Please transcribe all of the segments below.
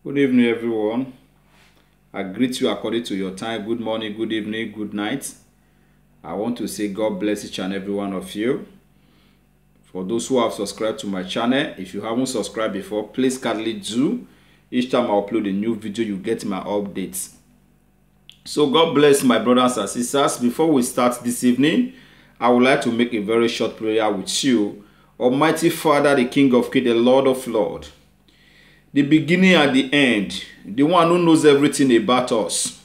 Good evening, everyone. I greet you according to your time. Good morning, good evening, good night. I want to say God bless each and every one of you. For those who have subscribed to my channel, if you haven't subscribed before, please kindly do. Each time I upload a new video, you get my updates. So God bless my brothers and sisters. Before we start this evening, I would like to make a very short prayer with you. Almighty Father, the King of Kings, the Lord of Lords, the beginning and the end, the one who knows everything about us.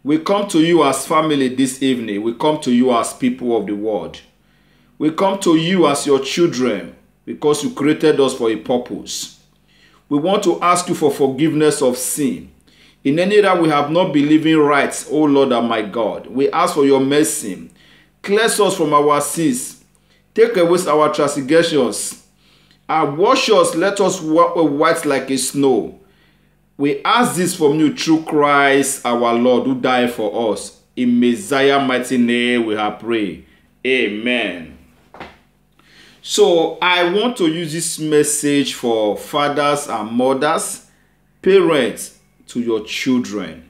We come to you as family this evening. We come to you as people of the world. We come to you as your children because you created us for a purpose. We want to ask you for forgiveness of sin. In any that we have not been living right, O Lord and my God, we ask for your mercy. Cleanse us from our sins. Take away our transgressions. And wash us, let us walk white like a snow. We ask this from you through Christ our Lord, who died for us. In Messiah's mighty name we have prayed. Amen. So I want to use this message for fathers and mothers, parents to your children.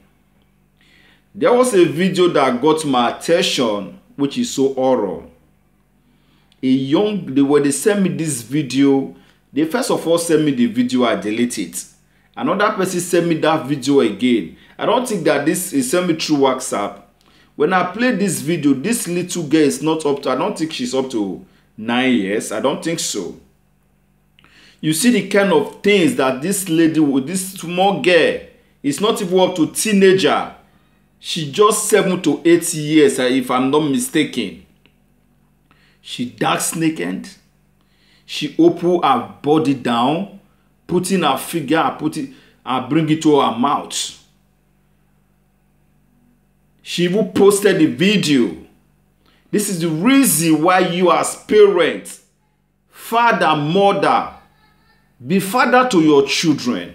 There was a video that got my attention, which is so horror. When they sent me this video, they first of all sent me the video, I delete it. Another person sent me that video again. I don't think that this is sent me through WhatsApp. When I played this video, this little girl is not up to, I don't think she's up to 9 years. I don't think so. You see the kind of things that this lady with this small girl is not even up to teenager. She just 7 to 8 years, if I'm not mistaken. She dark naked. She open her body down, putting her figure and bring it to her mouth. She even posted the video. This is the reason why you as parents, father, mother, be father to your children.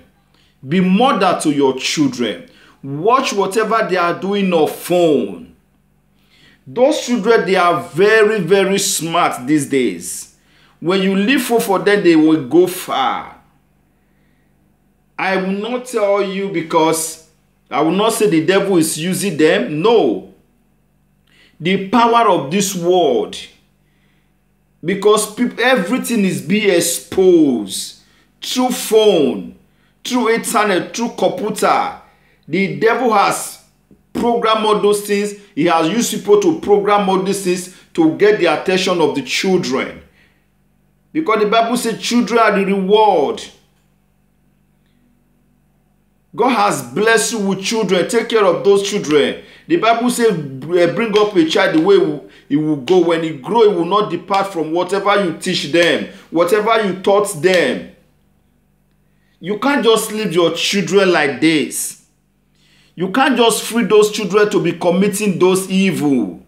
Be mother to your children. Watch whatever they are doing on phone. Those children, they are very, very smart these days. When you leave for them, they will go far. I will not tell you because I will not say the devil is using them. No. The power of this world. Because everything is being exposed. Through phone, through internet, through computer. The devil has programmed all those things. He has used people to program all these things to get the attention of the children. Because the Bible says children are the reward. God has blessed you with children. Take care of those children. The Bible says bring up a child the way he will go. When he grow, he will not depart from whatever you teach them, whatever you taught them. You can't just leave your children like this. You can't just free those children to be committing those evil.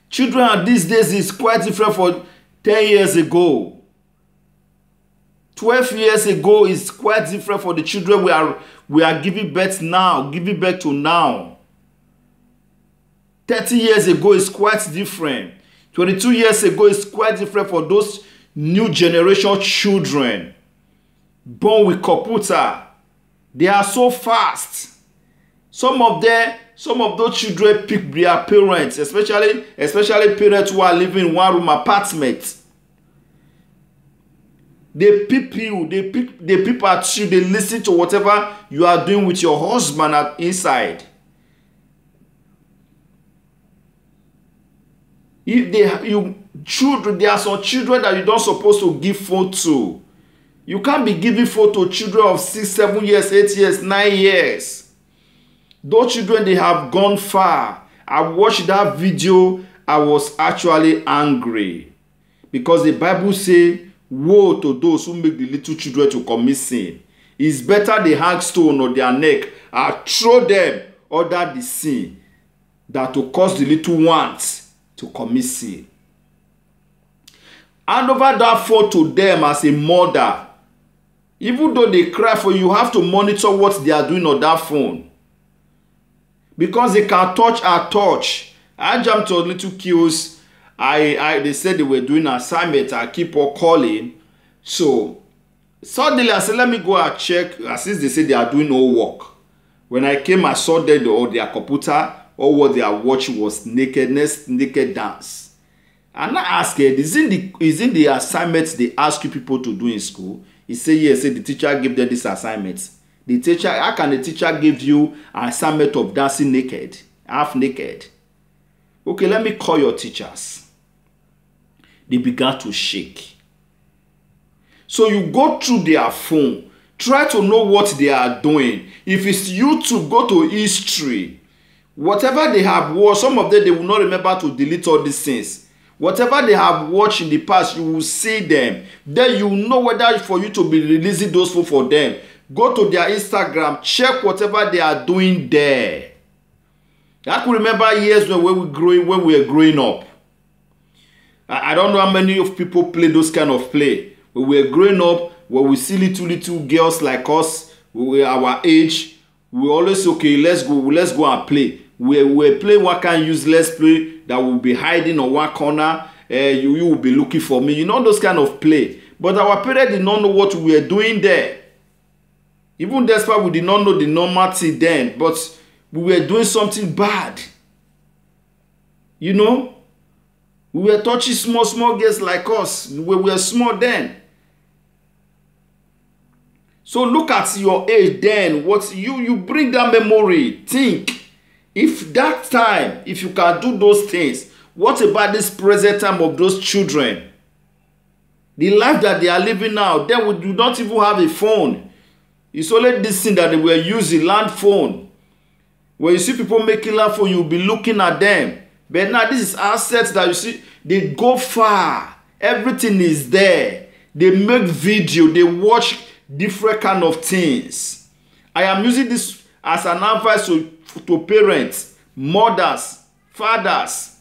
Children these days is quite different from 10 years ago. 12 years ago is quite different for the children we are giving birth to now. 30 years ago is quite different. 22 years ago is quite different for those new generation children born with computer. They are so fast. Some of those children pick their parents, especially parents who are living in one room apartment. They peep you, they peep at you, they listen to whatever you are doing with your husband inside. There are some children that you don't supposed to give phone to. You can't be giving phone to children of 6, 7 years, 8 years, 9 years. Those children, they have gone far. I watched that video. I was actually angry. Because the Bible says, woe to those who make the little children to commit sin. It's better they hang stone on their neck and throw them under the sin than to cause the little ones to commit sin. Hand over that phone to them as a mother. Even though they cry for you, you have to monitor what they are doing on that phone. Because they can touch and touch. I jumped to little queues. They said they were doing assignment. I keep on calling. So Suddenly, I said, let me go and check. Since they say they are doing all work. When I came, I saw that their computer, all what they are watching was naked dance. And I asked her, is it the assignments they ask you people to do in school? He said, yes. The teacher gave them this assignment. The teacher, how can the teacher give you an assignment of dancing naked, half naked? Okay, let me call your teachers. They began to shake. So you go through their phone, try to know what they are doing. If it's YouTube, go to history. Whatever they have watched, some of them they will not remember to delete all these things. Whatever they have watched in the past, you will see them. Then you know whether for you to be releasing those phones for them. Go to their Instagram, check whatever they are doing there. I can remember years when we were growing up. I don't know how many of people play those kind of play. When we were growing up, when we see little girls like us, we were our age, we always say, okay, let's go and play. We play one kind of useless play that will be hiding on one corner. You will be looking for me. You know those kind of play. But our parents did not know what we were doing there. Even despite we did not know the normality then, but we were doing something bad. You know? We were touching small girls like us. We were small then. So look at your age then. What you bring that memory. Think. If that time, if you can do those things, what about this present time of those children? The life that they are living now, then we do not even have a phone. It's only this thing that they were using, land phone. When you see people making land phone, you'll be looking at them. But now this is assets that you see, they go far. Everything is there. They make video, they watch different kind of things. I am using this as an advice to parents, mothers, fathers.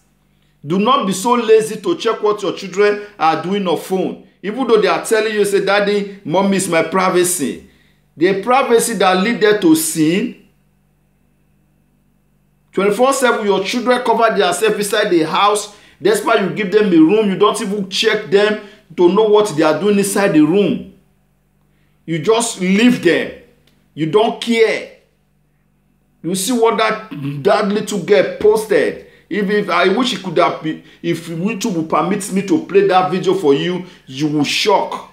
Do not be so lazy to check what your children are doing on phone. Even though they are telling you, say, daddy, mommy is my privacy. The privacy that lead them to sin. 24/7, your children cover themselves inside the house. That's why you give them a room. You don't even check them to know what they are doing inside the room. You just leave them. You don't care. You see what that little girl posted. If I wish it could have been, if YouTube will permit me to play that video for you, you will shock.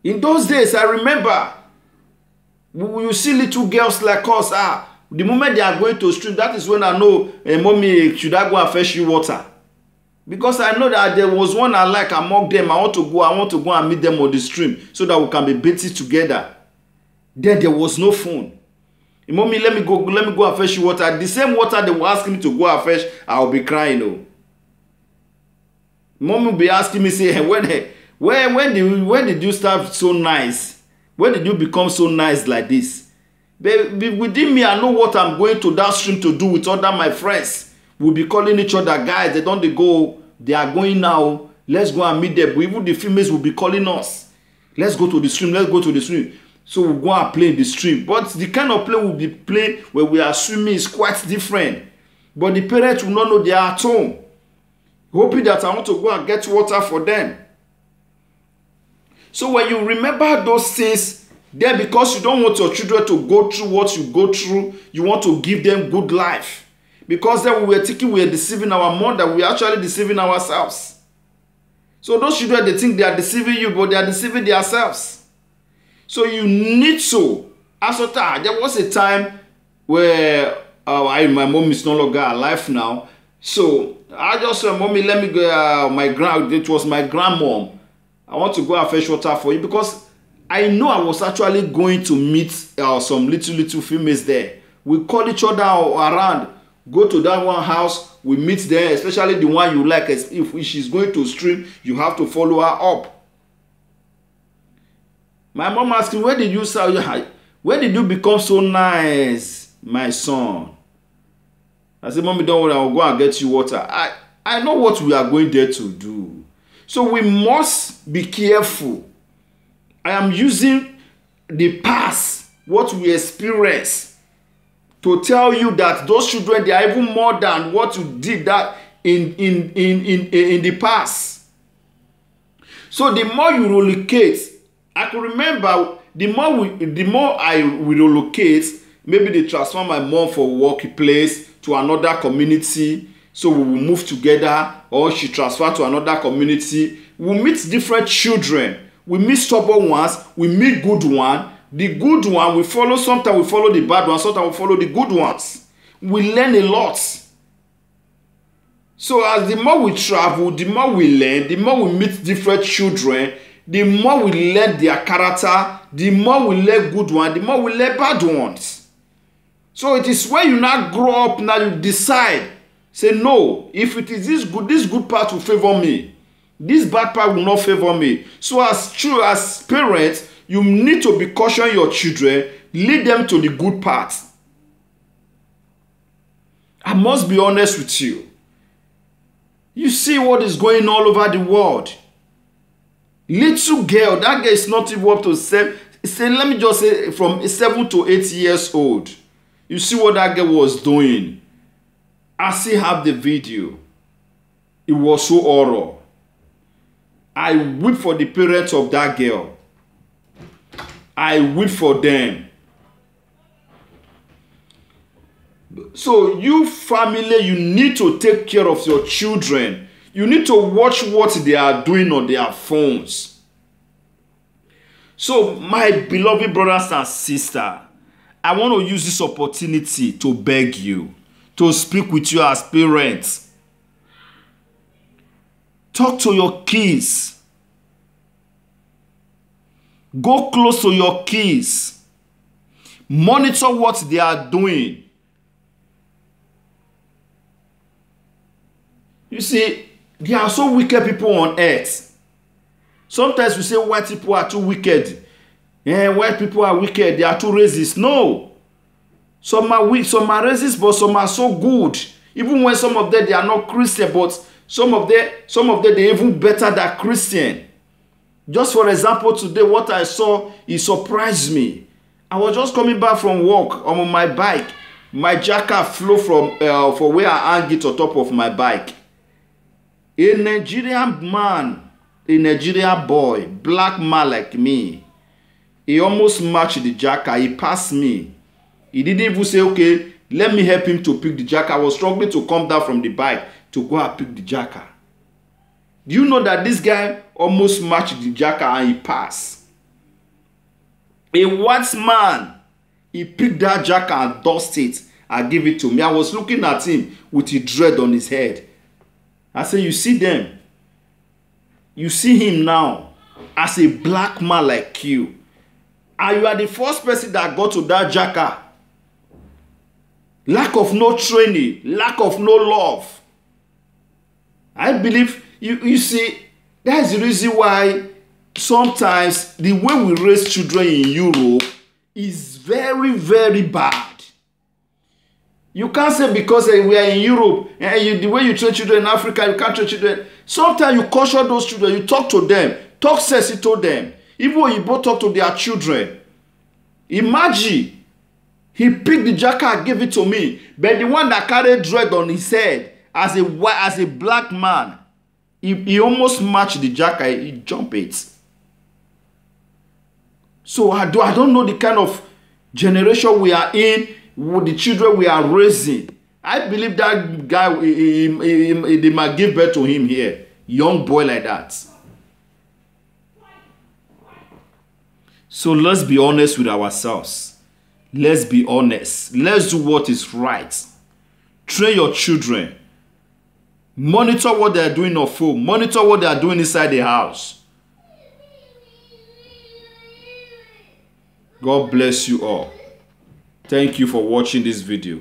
In those days, I remember, you see little girls like us, the moment they are going to stream, that is when I know, mommy, should I go and fetch you water? Because I know that there was one I like among them. I want to go and meet them on the stream so that we can be bathing together. Then there was no phone. Mommy, let me go and fetch you water. The same water they were asking me to go and fetch, I'll be crying. Oh. Mommy will be asking me, say, when did you start so nice? When did you become so nice like this? But within me, I know what I'm going to that stream to do with other my friends. We'll be calling each other, guys, they are going now. Let's go and meet them. Even the females will be calling us. Let's go to the stream. So we'll go and play in the stream. But the kind of play we'll be playing where we are swimming is quite different. But the parents will not know they are at home. Hoping that I want to go and get water for them. So when you remember those things, then because you don't want your children to go through what you go through, you want to give them good life. Because then we were thinking we are deceiving our mother, we are actually deceiving ourselves. So those children, they think they are deceiving you, but they are deceiving themselves. So you need to. There was a time where my mom is no longer alive now. So I just said, mommy, let me go. It was my grandmom. I want to go and fetch water for you because I know I was actually going to meet some little females there. We call each other around. Go to that one house, we meet there, especially the one you like. If she's going to stream, you have to follow her up. My mom asked me, when did you become so nice, my son? I said, mommy, don't worry, I'll go and get you water. I know what we are going there to do. So we must be careful. I am using the past, what we experience, to tell you that those children, they are even more than what you did that in the past. So the more you relocate, I can remember the more I will relocate, maybe they transfer my mom for workplace to another community, so we will move together, or she transfer to another community. We meet different children. We meet stubborn ones, we meet good one. The good one we follow, sometimes we follow the bad ones, sometimes we follow the good ones. We learn a lot. So as the more we travel, the more we learn, the more we meet different children, the more we learn their character, the more we learn good ones, the more we learn bad ones. So it is when you now grow up, now you decide, say no, if it is this good part will favor me. This bad part will not favor me. So as parents, you need to be cautioning your children, lead them to the good part. I must be honest with you. You see what is going all over the world. Little girl, that girl is not even up to let me just say from 7 to 8 years old. You see what that girl was doing. I still have the video. It was so horrible. I weep for the parents of that girl. I weep for them. So you family, you need to take care of your children. You need to watch what they are doing on their phones. So my beloved brothers and sisters, I want to use this opportunity to beg you, to speak with you as parents. Talk to your kids. Go close to your kids. Monitor what they are doing. You see, there are so wicked people on earth. Sometimes we say white people are too wicked. White people are wicked. They are too racist. No. Some are weak, some are racist, but some are so good. Even when some of them, they are not Christian, but some of them, they even better than Christian. Just for example, today, what I saw, it surprised me. I was just coming back from work on my bike. My jacket flew from where I hang it on top of my bike. A Nigerian man, a Nigerian boy, black man like me, he almost matched the jacket. He passed me. He didn't even say, okay, let me help him to pick the jacket. I was struggling to come down from the bike to go and pick the jacket. Do you know that this guy almost matched the jacket and he passed? A white man, he picked that jacket and dusted it and gave it to me. I was looking at him with a dread on his head. I said, you see them? You see him now as a black man like you. And you are the first person that got to that jacket. Lack of no training, lack of no love. I believe, you see, that's the reason why sometimes the way we raise children in Europe is very, very bad. You can't say because we are in Europe and the way you train children in Africa, you can't train children. Sometimes you caution those children, you talk to them, talk sexy to them. Even when you both talk to their children. Imagine, he picked the jacket and gave it to me, but the one that carried dread on his head as a black man, he almost matched the jacket, he jumped it. So I don't know the kind of generation we are in, with the children we are raising. I believe that guy, they might give birth to him here. Young boy like that. So let's be honest with ourselves. Let's be honest. Let's do what is right. Train your children. Monitor what they are doing on phone. Monitor what they are doing inside the house. God bless you all. Thank you for watching this video.